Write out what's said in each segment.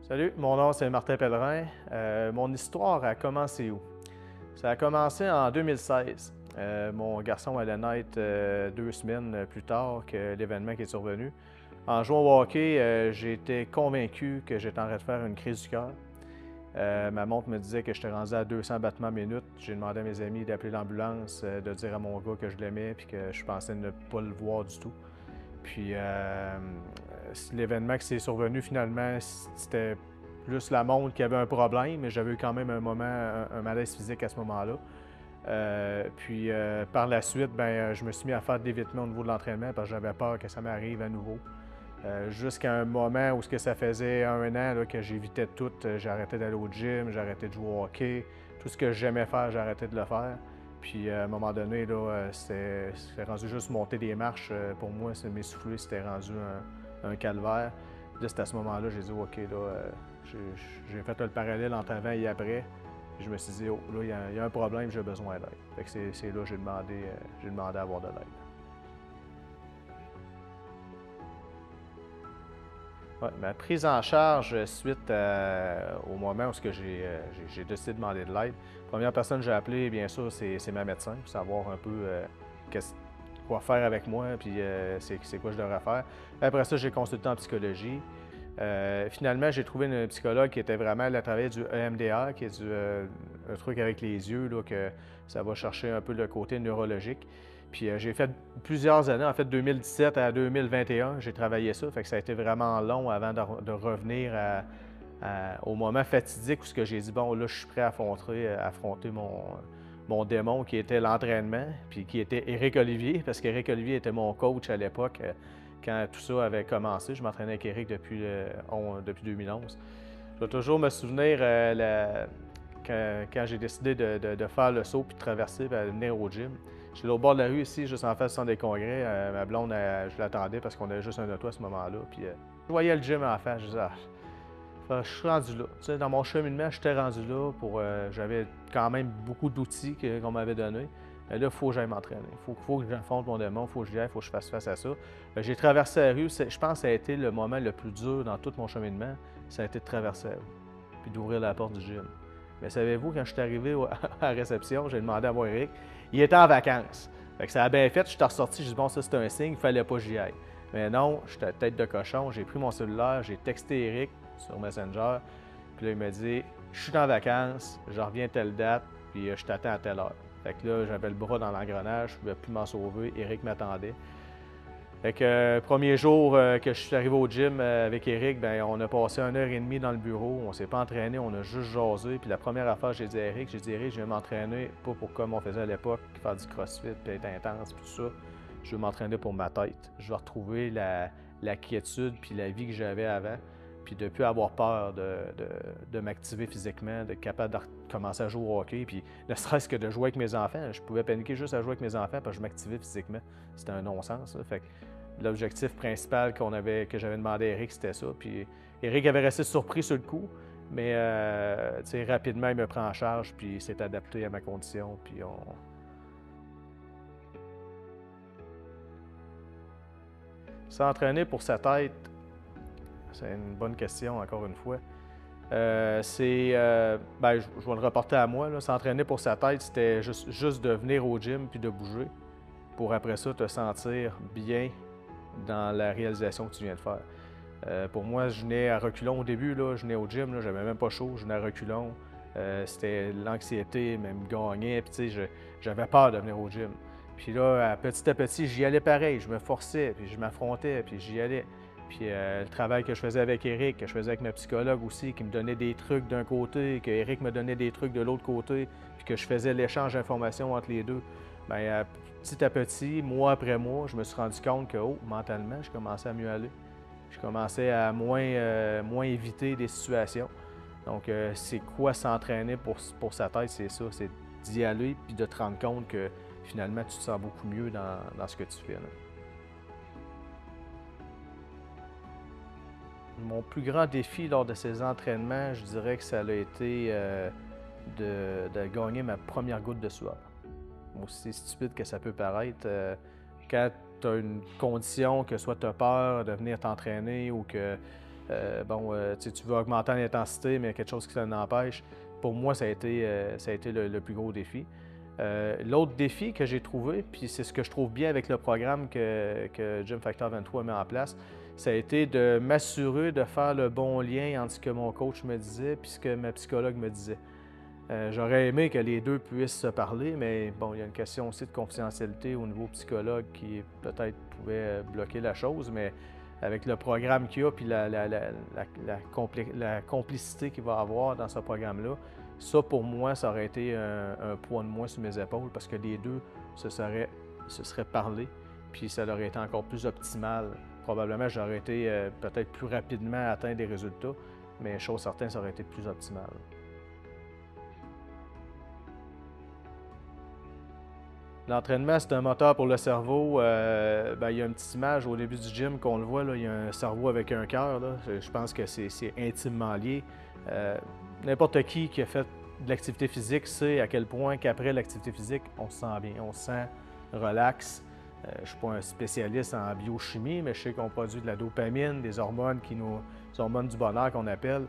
Salut, mon nom c'est Martin Pellerin. Mon histoire a commencé où? Ça a commencé en 2016. Mon garçon allait naître 2 semaines plus tard que l'événement qui est survenu. En jouant au hockey, j'ai été convaincu que j'étais en train de faire une crise du cœur. Ma montre me disait que j'étais rendu à 200 battements minute. J'ai demandé à mes amis d'appeler l'ambulance, de dire à mon gars que je l'aimais et que je pensais ne pas le voir du tout. Puis l'événement qui s'est survenu finalement, c'était plus la montre qui avait un problème, mais j'avais eu quand même un moment, un malaise physique à ce moment-là. Par la suite, je me suis mis à faire de l'évitement au niveau de l'entraînement parce que j'avais peur que ça m'arrive à nouveau. Jusqu'à un moment où ce que ça faisait un an là, que j'évitais tout, j'arrêtais d'aller au gym, j'arrêtais de jouer au hockey, tout ce que j'aimais faire, j'arrêtais de le faire. Puis à un moment donné, là, c'était rendu juste monter des marches. Pour moi, m'essouffler, c'était rendu un calvaire. Là, c'est à ce moment-là, j'ai dit, OK, là, j'ai fait le parallèle entre avant et après. Puis je me suis dit, oh, là, il y a un problème, j'ai besoin d'aide. Fait que c'est là que j'ai demandé à avoir de l'aide. Ouais, ma prise en charge suite au moment où j'ai décidé de demander de l'aide. La première personne que j'ai appelée, bien sûr, c'est ma médecin pour savoir un peu quoi faire avec moi, puis c'est quoi je devrais faire. Après ça, j'ai consulté en psychologie. Finalement, j'ai trouvé une psychologue qui était vraiment, elle travaillait du EMDR, qui est un truc avec les yeux, là, que ça va chercher un peu le côté neurologique. Puis j'ai fait plusieurs années, en fait 2017 à 2021, j'ai travaillé ça, fait que ça a été vraiment long avant de revenir au moment fatidique où ce que j'ai dit, bon là je suis prêt à affronter mon démon qui était l'entraînement, puis qui était Éric Olivier, parce qu'Éric Olivier était mon coach à l'époque quand tout ça avait commencé. Je m'entraînais avec Éric depuis 2011. Je vais toujours me souvenir quand j'ai décidé de faire le saut puis de traverser et de venir au gym. J'étais au bord de la rue ici, juste en face du centre des congrès. Ma blonde, je l'attendais parce qu'on avait juste un auto à ce moment-là. Puis je voyais le gym en face. Je disais, je suis rendu là. Tu sais, dans mon cheminement, j'étais rendu là. J'avais quand même beaucoup d'outils qu'on m'avait donnés. Mais là, il faut que j'aille m'entraîner. Il faut que j'affronte mon démon, il faut que j'y aille, il faut que je fasse face à ça. J'ai traversé la rue. Je pense que ça a été le moment le plus dur dans tout mon cheminement. Ça a été de traverser la rue puis d'ouvrir la porte du gym. Mais savez-vous, quand je suis arrivé à la réception, j'ai demandé à voir Eric. Il était en vacances. Fait que ça a bien fait, je suis ressorti, j'ai dit bon, ça c'est un signe, il fallait pas que j'y aille. Mais non, j'étais tête de cochon, j'ai pris mon cellulaire, j'ai texté Eric sur Messenger, puis là il m'a dit je suis en vacances, je reviens telle date, puis je t'attends à telle heure. Fait que là, j'avais le bras dans l'engrenage, je pouvais plus m'en sauver, Eric m'attendait. Fait que premier jour que je suis arrivé au gym avec Eric, on a passé 1 heure et demie dans le bureau. On s'est pas entraîné, on a juste jasé. Puis la première affaire, j'ai dit à Eric, je vais m'entraîner, pas pour comme on faisait à l'époque, faire du crossfit, puis être intense, puis tout ça. Je veux m'entraîner pour ma tête. Je veux retrouver la quiétude puis la vie que j'avais avant. Puis de ne plus avoir peur de m'activer physiquement, d'être capable de commencer à jouer au hockey. Puis ne serait-ce que de jouer avec mes enfants. Je pouvais paniquer juste à jouer avec mes enfants parce que je m'activais physiquement. C'était un non-sens, ça. Fait que l'objectif principal que j'avais demandé à Eric, c'était ça. Puis Eric avait resté surpris sur le coup, mais rapidement, il me prend en charge, puis il s'est adapté à ma condition. Puis S'entraîner pour sa tête, c'est une bonne question, encore une fois. Je vais le reporter à moi. S'entraîner pour sa tête, c'était juste de venir au gym puis de bouger pour après ça te sentir bien dans la réalisation que tu viens de faire. Pour moi, je venais à reculons au début, là, je venais au gym, j'avais même pas chaud, je venais à reculons. C'était l'anxiété, même me gagnait, puis j'avais peur de venir au gym. Puis là, petit à petit, j'y allais pareil, je me forçais, puis je m'affrontais, puis j'y allais. Puis le travail que je faisais avec Eric, que je faisais avec ma psychologue aussi, qui me donnait des trucs d'un côté, que Eric me donnait des trucs de l'autre côté, puis que je faisais l'échange d'informations entre les deux. Petit à petit, mois après mois, je me suis rendu compte que, mentalement, je commençais à mieux aller. Je commençais à moins éviter des situations. Donc, c'est quoi s'entraîner pour sa tête? C'est ça, c'est d'y aller puis de te rendre compte que finalement, tu te sens beaucoup mieux dans ce que tu fais, là. Mon plus grand défi lors de ces entraînements, je dirais que ça a été de gagner ma première goutte de sueur. Aussi stupide que ça peut paraître, quand tu as une condition, que soit tu as peur de venir t'entraîner ou que Tu veux augmenter l'intensité, mais il y a quelque chose qui t'en empêche. Pour moi, ça a été le plus gros défi. L'autre défi que j'ai trouvé, puis c'est ce que je trouve bien avec le programme que Gym Factor 23 met en place, ça a été de m'assurer de faire le bon lien entre ce que mon coach me disait et ce que ma psychologue me disait. J'aurais aimé que les deux puissent se parler, mais bon, il y a une question aussi de confidentialité au niveau psychologue qui peut-être pouvait bloquer la chose, mais avec le programme qu'il y a puis la complicité qu'il va avoir dans ce programme-là, ça pour moi, ça aurait été un poids de moins sur mes épaules parce que les deux se seraient parlé, puis ça aurait été encore plus optimal. Probablement, j'aurais été peut-être plus rapidement à atteindre des résultats, mais chose certaine, ça aurait été plus optimal. L'entraînement, c'est un moteur pour le cerveau. Il y a une petite image au début du gym qu'on le voit, là, il y a un cerveau avec un cœur. Je pense que c'est intimement lié. N'importe qui a fait de l'activité physique sait à quel point qu'après l'activité physique, on se sent bien, on se sent relax. Je ne suis pas un spécialiste en biochimie, mais je sais qu'on produit de la dopamine, des hormones des hormones du bonheur qu'on appelle.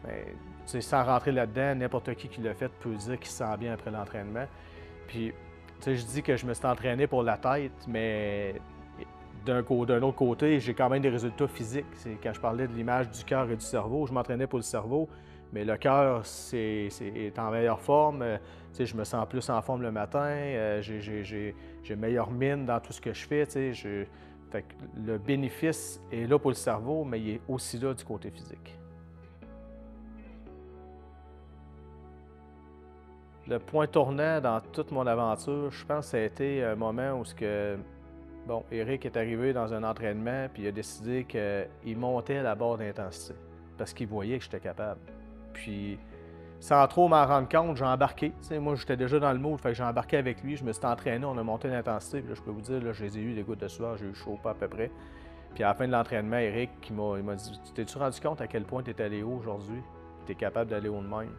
Mais, sans rentrer là-dedans, n'importe qui l'a fait peut dire qu'il se sent bien après l'entraînement. Puis, je dis que je me suis entraîné pour la tête, mais d'un autre côté, j'ai quand même des résultats physiques. C'est quand je parlais de l'image du cœur et du cerveau, je m'entraînais pour le cerveau, mais le cœur est en meilleure forme. Je me sens plus en forme le matin, j'ai meilleure mine dans tout ce que je fais. Fait que le bénéfice est là pour le cerveau, mais il est aussi là du côté physique. Le point tournant dans toute mon aventure, je pense que ça a été un moment où Eric est arrivé dans un entraînement puis il a décidé qu'il montait la barre d'intensité parce qu'il voyait que j'étais capable. Puis, sans trop m'en rendre compte, j'ai embarqué. Moi, j'étais déjà dans le mood, fait que j'ai embarqué avec lui, je me suis entraîné, on a monté l'intensité. Puis là, je peux vous dire, là, je les ai eu des gouttes de sueur, j'ai eu chaud pas à peu près. Puis à la fin de l'entraînement, Eric il m'a dit « T'es-tu rendu compte à quel point tu es allé haut aujourd'hui? Tu es capable d'aller haut de même? »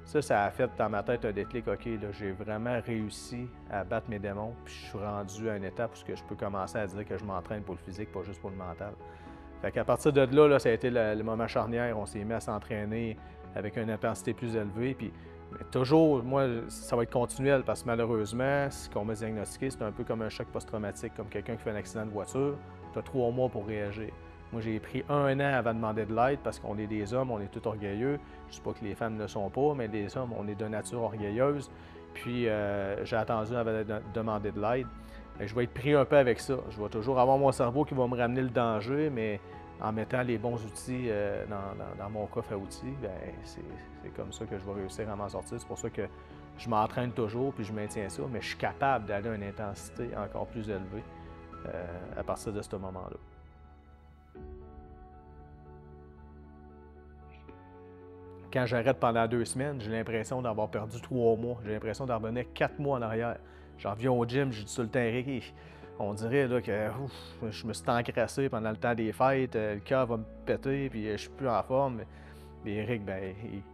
Ça a fait dans ma tête un déclic. OK, là, j'ai vraiment réussi à battre mes démons, puis je suis rendu à une étape où je peux commencer à dire que je m'entraîne pour le physique, pas juste pour le mental. Fait qu'à partir de là, ça a été le moment charnière. On s'est mis à s'entraîner avec une intensité plus élevée. Puis, mais toujours, moi, ça va être continuel parce que malheureusement, ce qu'on m'a diagnostiqué, c'est un peu comme un choc post-traumatique, comme quelqu'un qui fait un accident de voiture. Tu as 3 mois pour réagir. Moi, j'ai pris 1 an avant de demander de l'aide parce qu'on est des hommes, on est tous orgueilleux. Je ne dis pas que les femmes ne le sont pas, mais les hommes, on est de nature orgueilleuse. Puis, j'ai attendu avant de demander de l'aide. Je vais être pris un peu avec ça. Je vais toujours avoir mon cerveau qui va me ramener le danger, mais en mettant les bons outils dans mon coffre à outils, c'est comme ça que je vais réussir à m'en sortir. C'est pour ça que je m'entraîne toujours puis je maintiens ça, mais je suis capable d'aller à une intensité encore plus élevée à partir de ce moment-là. Quand j'arrête pendant 2 semaines, j'ai l'impression d'avoir perdu 3 mois. J'ai l'impression d'en revenir 4 mois en arrière. J'en reviens au gym, je dis sur le terrain, Eric, on dirait là, que je me suis encrassé pendant le temps des fêtes, le cœur va me péter, puis je suis plus en forme. Mais Eric,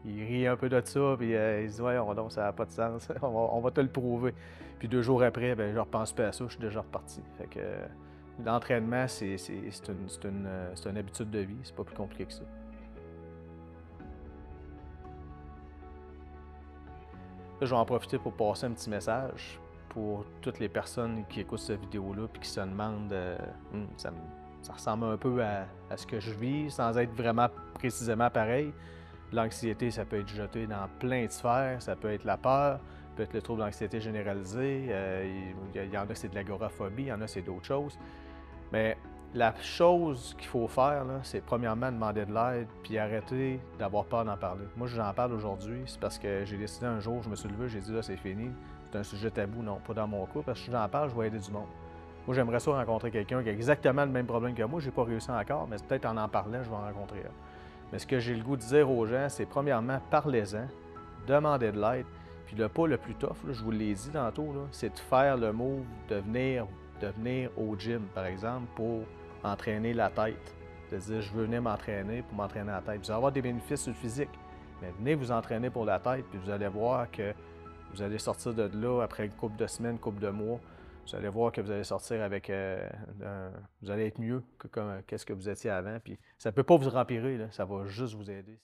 il rit un peu de ça, puis il dit « Ouais, donc, ça n'a pas de sens, on va te le prouver. » Puis 2 jours après, je ne repense pas à ça, je suis déjà reparti. Fait que l'entraînement, c'est une habitude de vie, c'est pas plus compliqué que ça. Là, je vais en profiter pour passer un petit message pour toutes les personnes qui écoutent cette vidéo-là et qui se demandent ça ressemble un peu à ce que je vis sans être vraiment précisément pareil. L'anxiété, ça peut être jeté dans plein de sphères, ça peut être la peur, ça peut être le trouble d'anxiété généralisé, il y en a c'est de l'agoraphobie, il y en a c'est d'autres choses. Mais la chose qu'il faut faire, c'est premièrement demander de l'aide puis arrêter d'avoir peur d'en parler. Moi, j'en parle aujourd'hui, c'est parce que j'ai décidé un jour, je me suis levé, j'ai dit là, c'est fini. C'est un sujet tabou, non, pas dans mon cas, parce que si j'en parle, je vais aider du monde. Moi, j'aimerais ça rencontrer quelqu'un qui a exactement le même problème que moi. J'ai pas réussi encore, mais peut-être en parlant, je vais en rencontrer un. Mais ce que j'ai le goût de dire aux gens, c'est premièrement, parlez-en, demandez de l'aide. Puis le pas le plus tough, là, je vous l'ai dit tantôt, c'est de faire le move, de venir au gym, par exemple, pour entraîner la tête. De dire, je veux venir m'entraîner pour m'entraîner la tête. Vous allez avoir des bénéfices sur le physique, mais venez vous entraîner pour la tête, puis vous allez voir que vous allez sortir de là après une couple de semaines, une couple de mois, Vous allez voir que vous allez sortir avec... vous allez être mieux que qu'est-ce que vous étiez avant. Puis ça ne peut pas vous empirer, là, ça va juste vous aider.